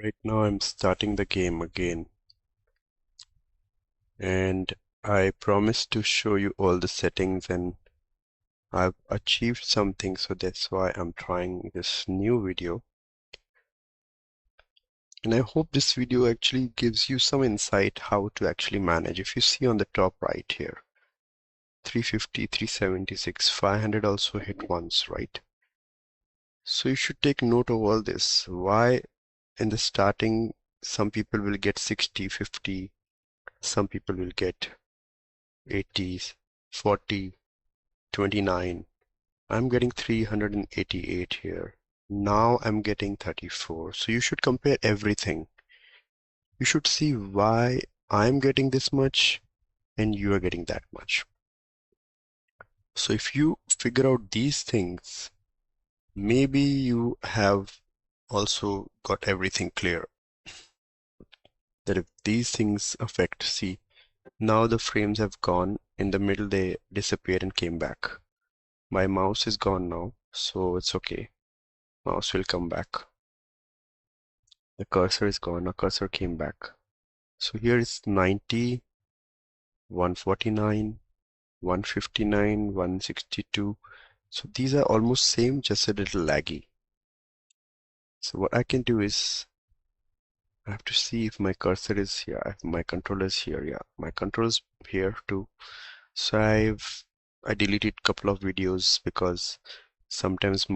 Right now I'm starting the game again, and I promised to show you all the settings, and I've achieved something, so that's why I'm trying this new video. And I hope this video actually gives you some insight how to actually manage. If you see on the top right here, 350, 376, 500 also hit once, right? So you should take note of all this. Why in the starting some people will get 60, 50, some people will get 80, 40, 29. I'm getting 388 here. Now I'm getting 34. So you should compare everything. You should see why I'm getting this much and you are getting that much. So if you figure out these things, maybe you have also got everything clear. That if these things affect, see, now the frames have gone, in the middle they disappeared and came back. My mouse is gone now, so it's okay. Mouse will come back. The cursor is gone, a cursor came back. So here is 90, 149, 159, 162. So these are almost same, just a little laggy. So what I can do is, I have to see if my cursor is here, if my controller is here. Yeah, my controller is here too. So I deleted a couple of videos because sometimes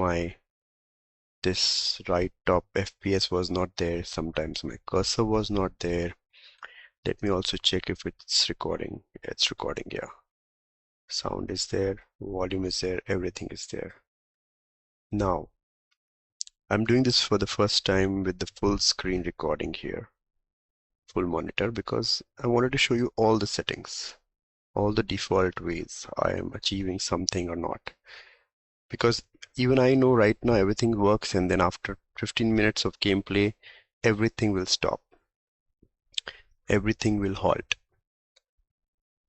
this right top FPS was not there, sometimes my cursor was not there. Let me also check if it's recording. It's recording, yeah. Sound is there, volume is there, everything is there. Now, I'm doing this for the first time with the full screen recording here, full monitor, because I wanted to show you all the settings, all the default ways I am achieving something or not. Because even I know right now everything works, and then after 15 minutes of gameplay, everything will stop. Everything will halt.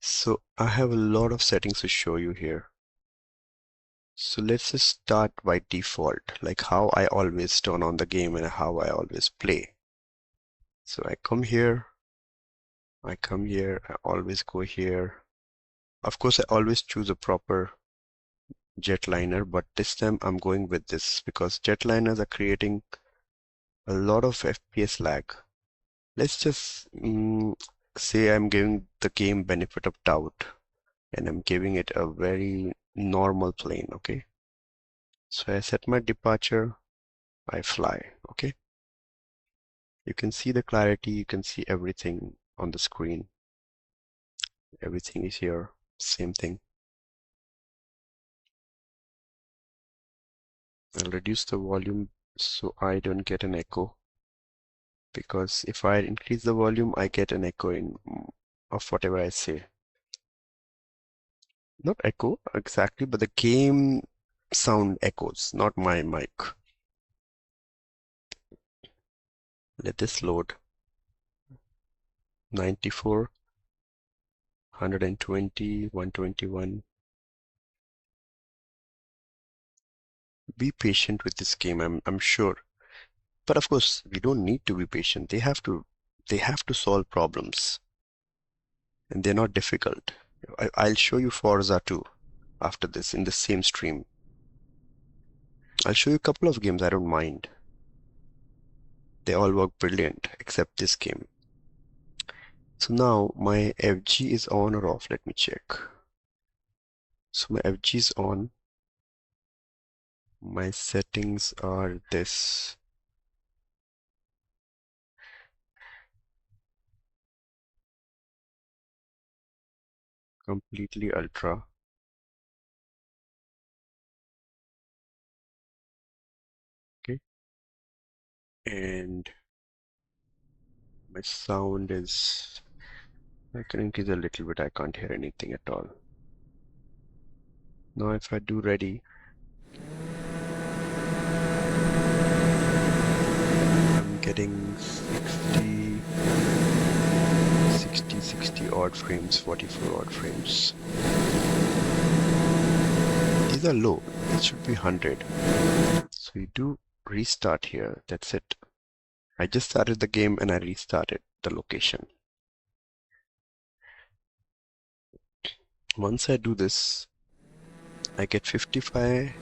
So I have a lot of settings to show you here. So let's just start by default, like how I always turn on the game and how I always play. So I come here, I always go here. Of course, I always choose a proper jetliner, but this time I'm going with this because jetliners are creating a lot of FPS lag. Let's just say I'm giving the game benefit of doubt and I'm giving it a very normal plane, okay? So I set my departure, I fly, okay? You can see the clarity, you can see everything on the screen. Everything is here, same thing. I'll reduce the volume so I don't get an echo, because if I increase the volume, I get an echo of whatever I say. Not echo exactly, but the game sound echoes, not my mic. Let this load. 94, 120, 121. Be patient with this game, I'm sure. But of course, we don't need to be patient. They have to solve problems, and they're not difficult. I'll show you Forza 2 after this in the same stream. I'll show you a couple of games I don't mind. They all work brilliant except this game. So now my FG is on or off. Let me check. So my FG is on. My settings are this. Completely ultra. Okay. And my sound is, I can increase a little bit. I can't hear anything at all. Now if I do ready, I'm getting 60 odd frames, 44 odd frames. These are low. It should be 100. So you do restart here. That's it. I just started the game and I restarted the location. Once I do this, I get 55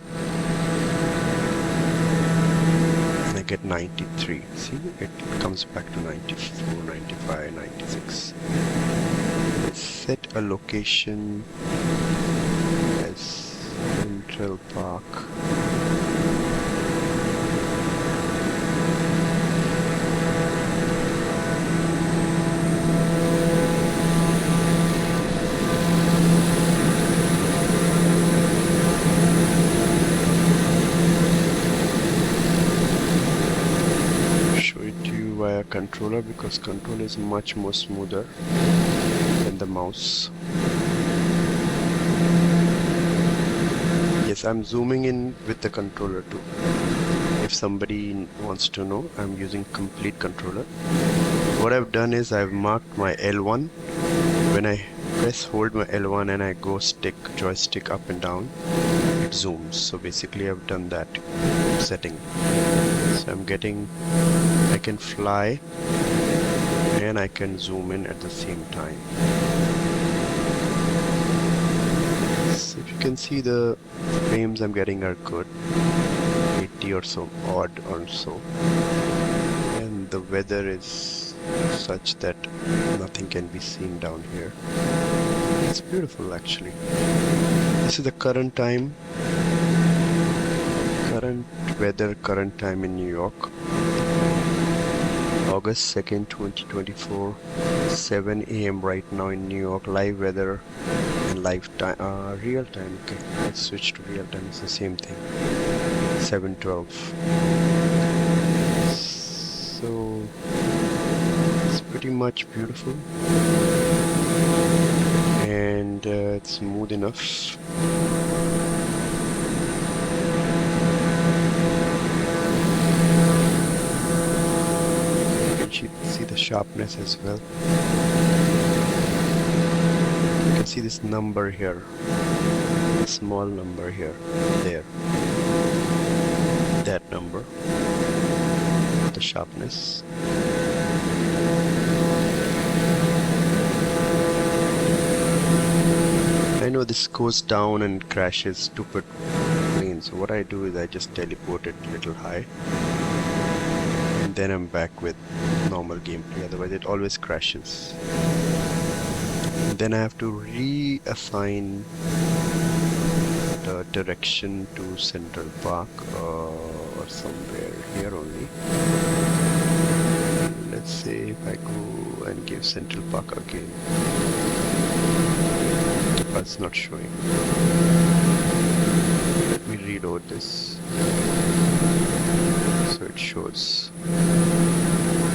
and I get 93. See, it comes back to 94, 95, 96. Let's set a location as Central Park. Via controller because controller is much more smoother than the mouse. Yes, I'm zooming in with the controller too. If somebody wants to know, I'm using complete controller. What I've done is I've marked my L1. When I hold my L1 and I go joystick up and down, it zooms. So basically I've done that setting. So I can fly and I can zoom in at the same time. So if you can see, the frames I'm getting are good, 80 or so, odd or so, and the weather is such that nothing can be seen down here. It's beautiful actually. This is the current time, current weather, current time in New York. August 2nd, 2024, 7 AM right now in New York. Live weather and live time, real time. Okay, let's switch to real time. It's the same thing. 7:12. So it's pretty much beautiful and it's smooth enough. See the sharpness as well. You can see this number here, a small number here, there, that number, the sharpness. I know this goes down and crashes stupid planes, so what I do is I just teleport it a little high. Then I'm back with normal gameplay, otherwise it always crashes. And then I have to reassign the direction to Central Park or somewhere here only. Let's say if I go and give Central Park again, but it's not showing. Let me reload this. So it shows.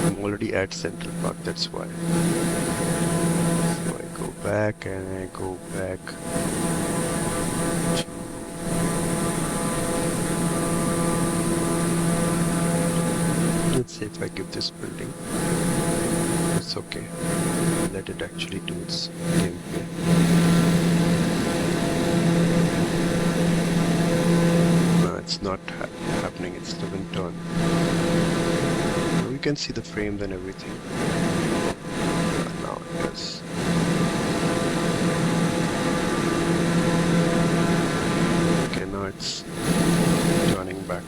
I'm already at Central Park, that's why. So I go back and I go back to let's see if I give this building. It's okay. Let it actually do its gameplay. No, it's not happening. It doesn't turn. You can see the frames and everything. Now it does. Okay, now it's turning back.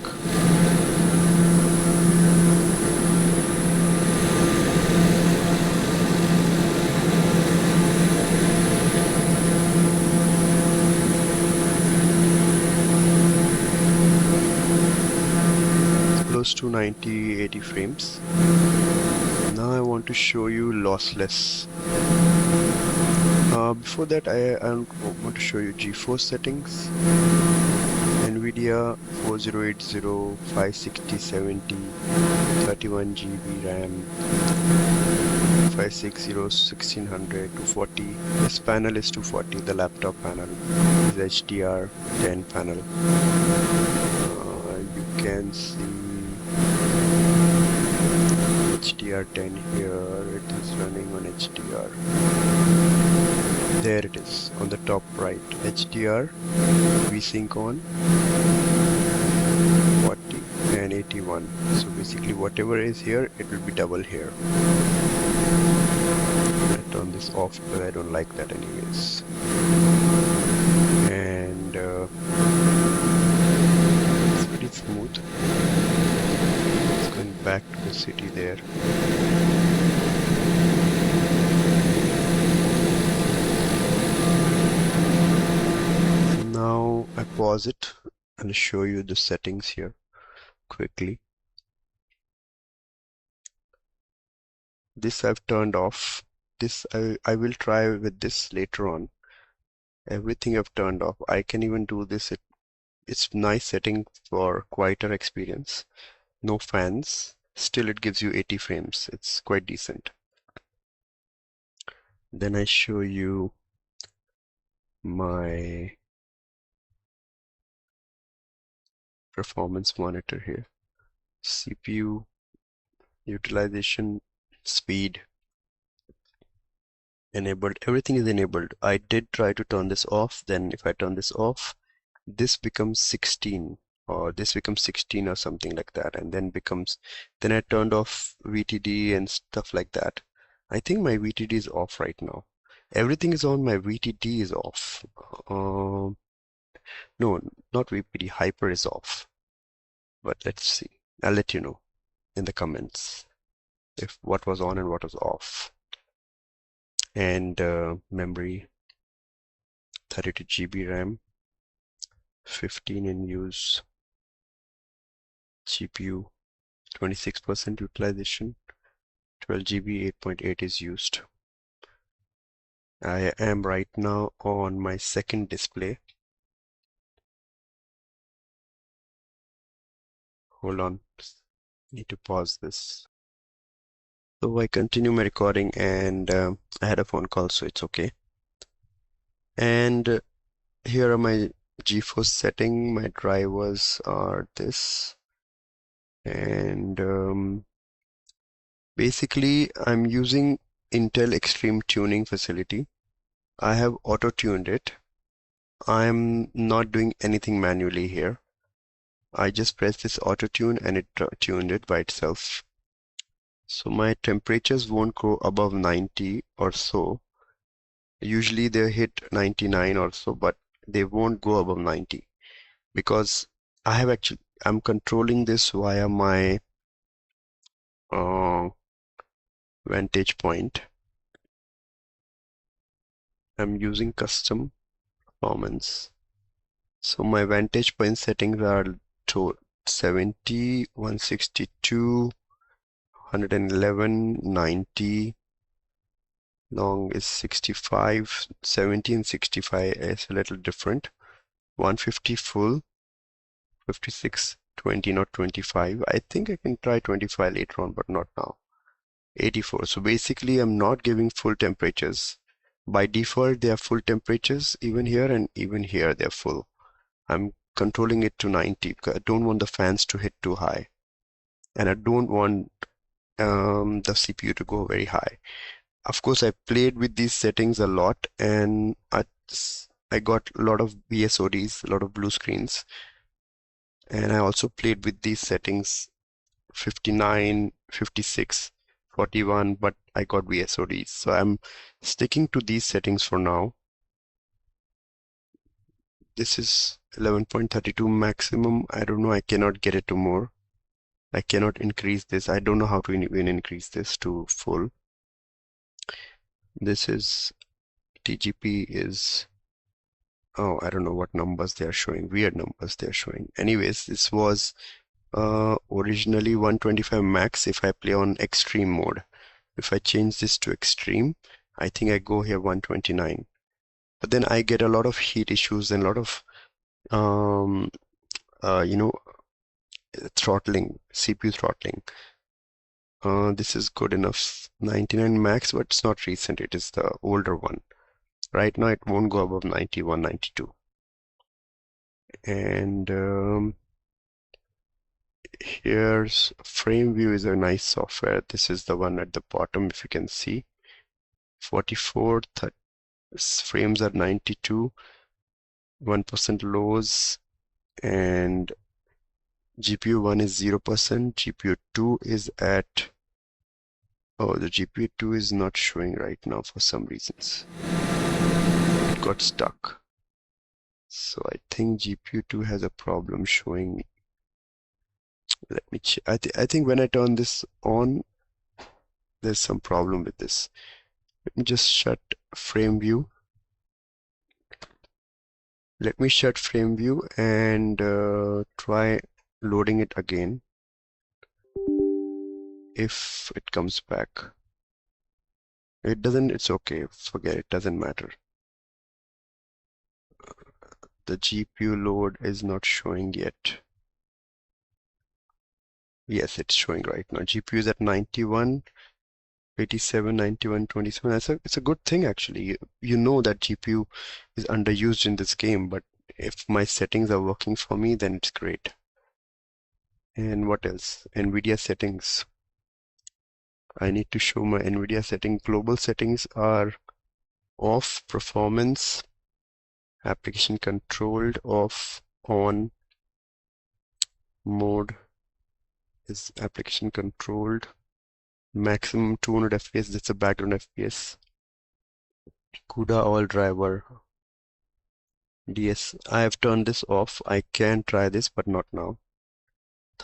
To 90-80 frames. Now I want to show you lossless. Before that I want to show you GeForce settings. nvidia 4080, 560, 70, 31 GB RAM, 560, 1600, 240. This panel is 240. The laptop panel is HDR 10 panel. You can see HDR10 here. It is running on HDR. There it is on the top right. HDR VSync on 40 and 81. 1. So basically whatever is here, it will be double here. I turn this off because I don't like that anyways. And it's pretty smooth. It's going back to the city there. Now I pause it and show you the settings here quickly. This I've turned off. This I will try with this later on. Everything I've turned off. I can even do this. It's nice setting for quieter experience. No fans. Still it gives you 80 frames. It's quite decent. Then I show you my performance monitor here. CPU utilization, speed enabled. Everything is enabled. I did try to turn this off. Then if I turn this off, this becomes 16 or this becomes 16 or something like that, and then I turned off VTD and stuff like that. I think my VTD is off right now. Everything is on, my VTD is off. No, not VPD, hyper is off. But let's see. I'll let you know in the comments if what was on and what was off. And memory 32 GB RAM, 15 in use, GPU 26% utilization, 12 GB 8.8 is used. I am right now on my second display. Hold on, need to pause this. So I continue my recording, and I had a phone call, so it's okay. And here are my GeForce setting. My drivers are this, and basically I'm using Intel Extreme Tuning Facility. I have auto-tuned it. I'm not doing anything manually here. I just press this auto-tune and it tuned it by itself. So my temperatures won't go above 90 or so. Usually they hit 99 or so, but they won't go above 90 because I'm controlling this via my vantage point. I'm using custom performance. So my vantage point settings are to 70, 162, 111, 90. Long is 65, 70 and 65 is a little different. 150 full, 56, 20, not 25. I think I can try 25 later on, but not now. 84. So basically I'm not giving full temperatures. By default they are full temperatures, even here and even here they're full. I'm controlling it to 90 because I don't want the fans to hit too high, and I don't want the CPU to go very high. Of course, I played with these settings a lot, and I got a lot of BSODs, a lot of blue screens, and I also played with these settings 59, 56, 41, but I got BSODs. So I'm sticking to these settings for now. This is 11.32 maximum. I don't know, I cannot get it to more. I cannot increase this. I don't know how to even increase this to full. This is TGP is, oh, I don't know what numbers they are showing. Weird numbers they are showing. Anyways, this was originally 125 max if I play on extreme mode. If I change this to extreme, I think I go here 129. But then I get a lot of heat issues and a lot of throttling, CPU throttling. This is good enough, 99 max, but it's not recent, it is the older one. Right now it won't go above 91, 92. And here's FRAMEVIEW is a nice software. This is the one at the bottom, if you can see. 44, frames are 92, 1% lows, and GPU 1 is 0%, GPU 2 is at, oh, the GPU 2 is not showing right now for some reasons. It got stuck. So I think GPU 2 has a problem showing me. Let me check. I think when I turn this on, there's some problem with this. Let me just shut FRAMEVIEW. Let me shut FRAMEVIEw and try loading it again. If it comes back, it doesn't, it's okay, forget it, doesn't matter. The GPU load is not showing yet. Yes, it's showing right now. GPU is at 91, 87, 91, 27. It's a good thing actually. You know that GPU is underused in this game, but if my settings are working for me, then it's great. And what else? NVIDIA settings. I need to show my NVIDIA setting. Global settings are off, performance, application controlled, off, on, mode is application controlled, maximum 200 FPS, that's a background FPS, CUDA all driver, DS, I have turned this off. I can try this but not now.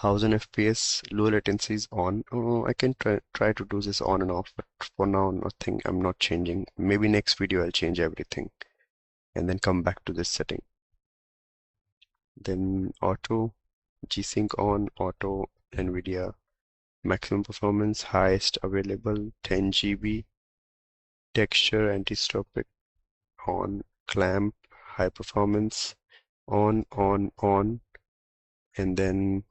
1000 FPS, low latency is on. Oh, I can try to do this on and off, but for now nothing, I'm not changing. Maybe next video I'll change everything and then come back to this setting. Then auto, G-Sync on, auto, NVIDIA, maximum performance, highest available, 10 GB, texture, anti-stop on, clamp, high performance, on, and then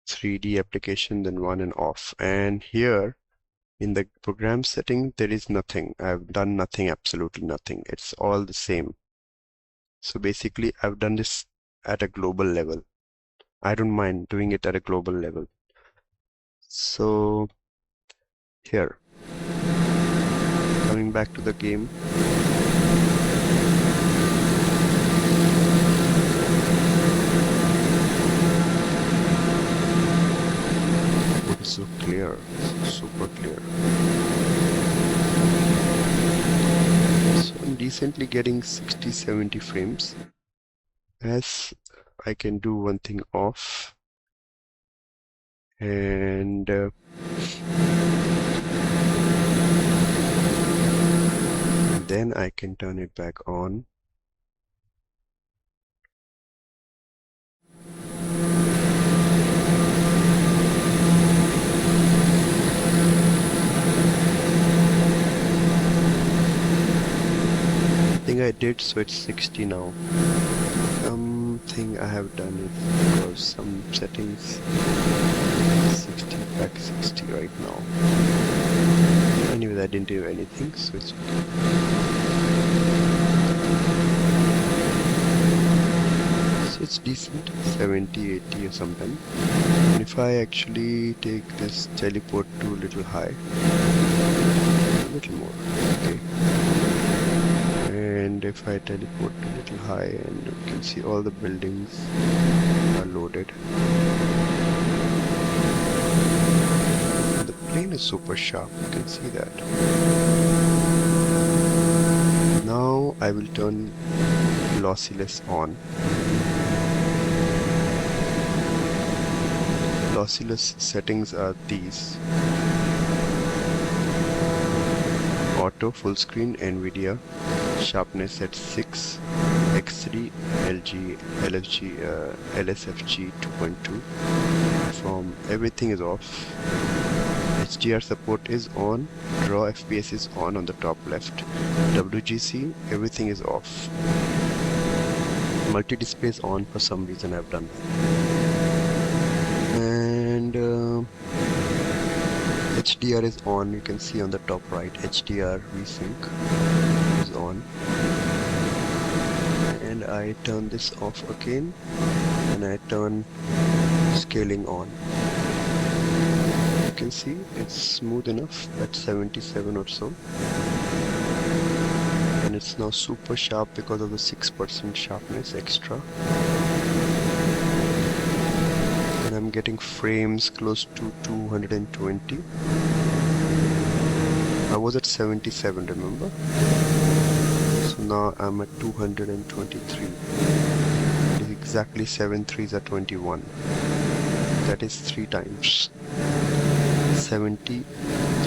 3D application, then on and off. And here in the program setting, there is nothing. I've done nothing, absolutely nothing. It's all the same. So basically, I've done this at a global level. I don't mind doing it at a global level. So here, coming back to the game, it's so clear, super clear. So I'm decently getting 60-70 frames. As I can do one thing off, and then I can turn it back on. I think I did, so it's 60 now. Something I have done it because some settings 60, back 60 right now. Anyways, I didn't do anything, so it's okay. So it's decent, 70, 80 or something. And if I actually take this teleport to a little high, a little more, okay. And if I teleport a little high, and you can see all the buildings are loaded. The plane is super sharp, you can see that. Now I will turn lossless on. Lossless settings are these: auto, full screen, NVIDIA, sharpness at 6, X3, LSFG 2.2. From everything is off. HDR support is on. Draw FPS is on the top left. WGC, everything is off. Multi-display is on for some reason, I've done that. And HDR is on, you can see on the top right, HDR VSync is on. And I turn this off again, and I turn scaling on. You can see it's smooth enough at 77 or so. And it's now super sharp because of the 6% sharpness extra. getting frames close to 220. I was at 77, remember? So now I'm at 223. It is exactly 7 3s are 21. That is 3 times. 70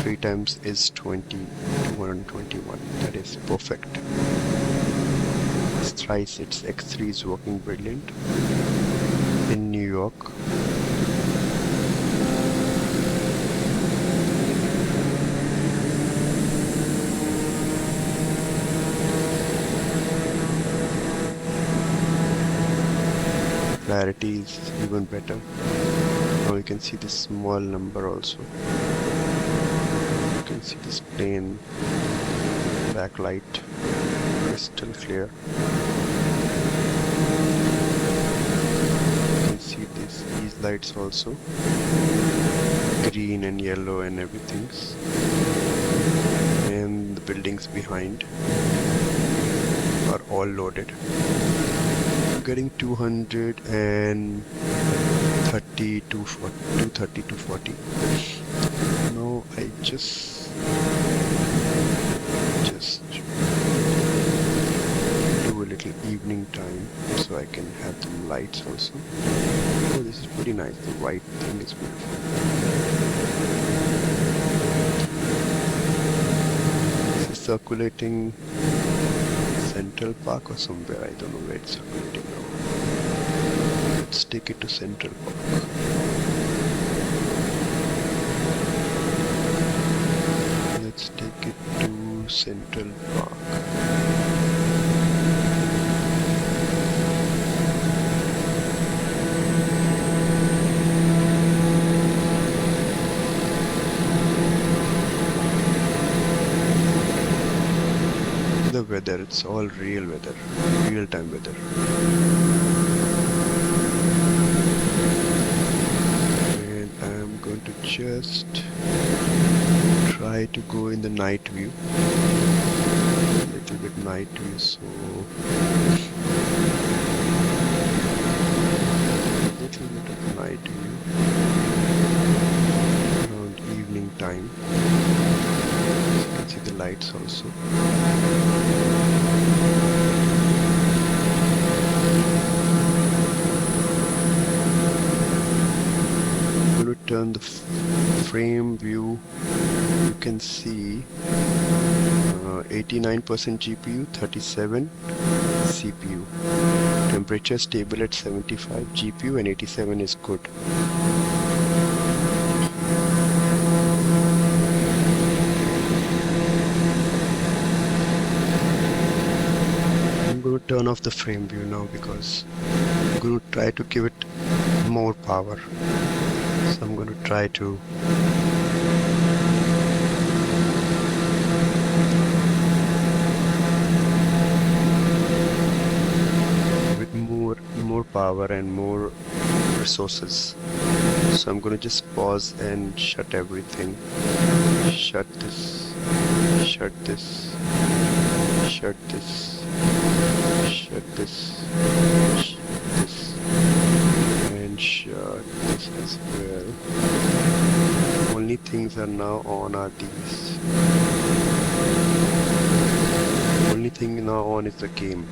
3 times is 20, 221. That is perfect. It's thrice, its X3 is working brilliant in New York. Clarity is even better. Now you can see this small number also. You can see this plain backlight crystal clear. You can see these lights also, green and yellow and everything, and the buildings behind are all loaded. Getting 230 to 40. Now I just do a little evening time so I can have the lights also. Oh, this is pretty nice. The white thing is beautiful. This is circulating Central Park or somewhere. I don't know where it's circulating now. Let's take it to Central Park. Let's take it to Central Park. The weather, it's all real weather, real-time weather. And I'm going to just try to go in the night view. A little bit night view, so a little bit of night view around evening time. You can see the lights also. I'm going to turn the frame view. You can see 89% GPU, 37 CPU. Temperature stable at 75 GPU and 87 is good. I'm going to turn off the frame view now because I'm going to try to give it more power. So I'm going to try to with more power and more resources. So I'm going to just pause and shut everything. Shut this. Shut this. Shut this. Shut this. Shut this. And shut this as well. Only things are now on are these. Only thing now on is the game.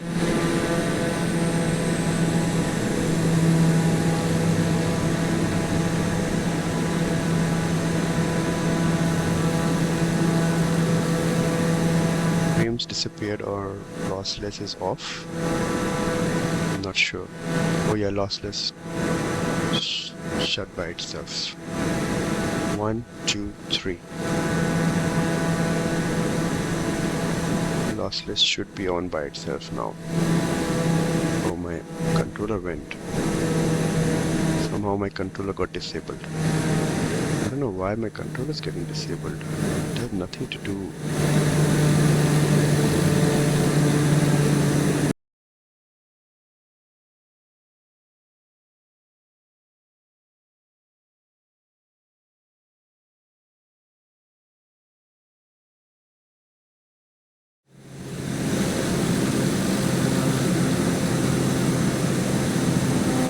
Frames disappeared or lossless is off. I'm not sure. Oh yeah, lossless shut by itself. 1, 2, 3. Lossless should be on by itself now. Oh, my controller went. Somehow my controller got disabled. I don't know why my controller is getting disabled. It has nothing to do.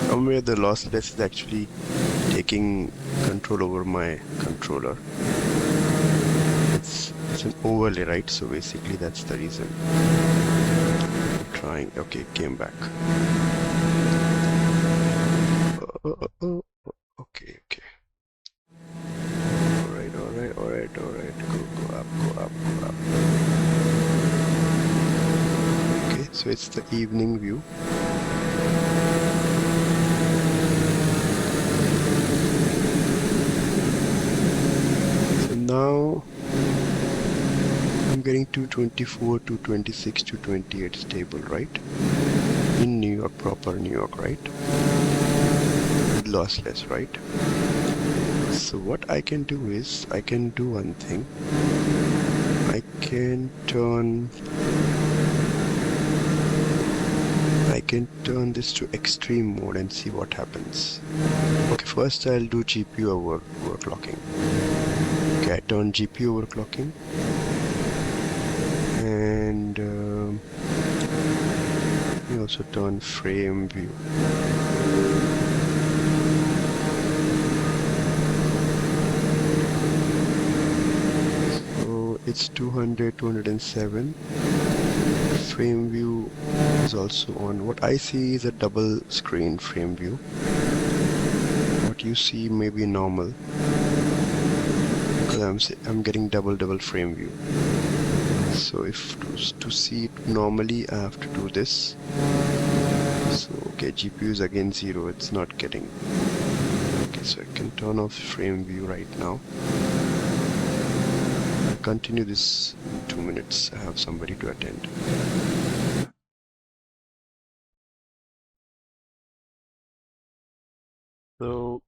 Somewhere the lossless is actually taking control over my controller. It's an overlay, right? So basically that's the reason. I'm trying. Okay, it came back. Okay. Alright. Go up. Okay, so it's the evening view. So now I'm getting 224, 226, 228 stable, right? In New York, proper New York, right? With lossless, right? So what I can do is, I can do one thing. I can turn this to extreme mode and see what happens. Okay, first I'll do GPU overclocking. Okay, I turn GPU overclocking, and we also turn frame view. So it's 200, 207. Frame view is also on. What I see is a double screen frame view. What you see may be normal, because I'm getting double frame view. So if to see it normally, I have to do this. So okay, GPU is again 0. It's not getting. Okay, so I can turn off frame view right now. I'll continue this in 2 minutes. I have somebody to attend. So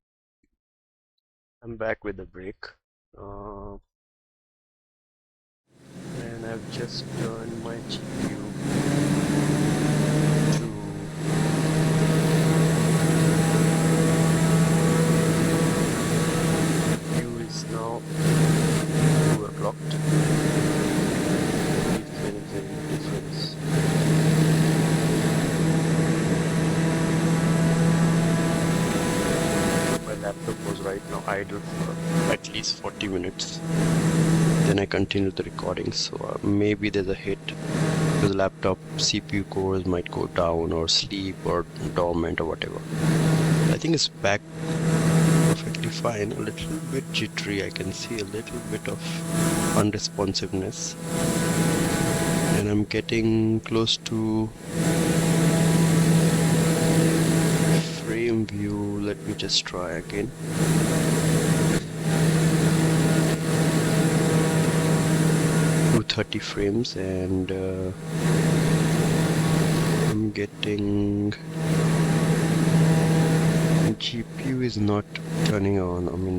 I'm back with the break, and I've just turned my GPU to GPU is now overclocked. If there is any difference. My laptop was right now idle for at least 40 minutes. Then I continued the recording, so maybe there's a hit because the laptop CPU cores might go down or sleep or dormant or whatever. I think it's back perfectly fine. A little bit jittery. I can see a little bit of unresponsiveness, and I'm getting close to frame view. Let me just try again. To 30 frames, and I'm getting GPU is not turning on. I mean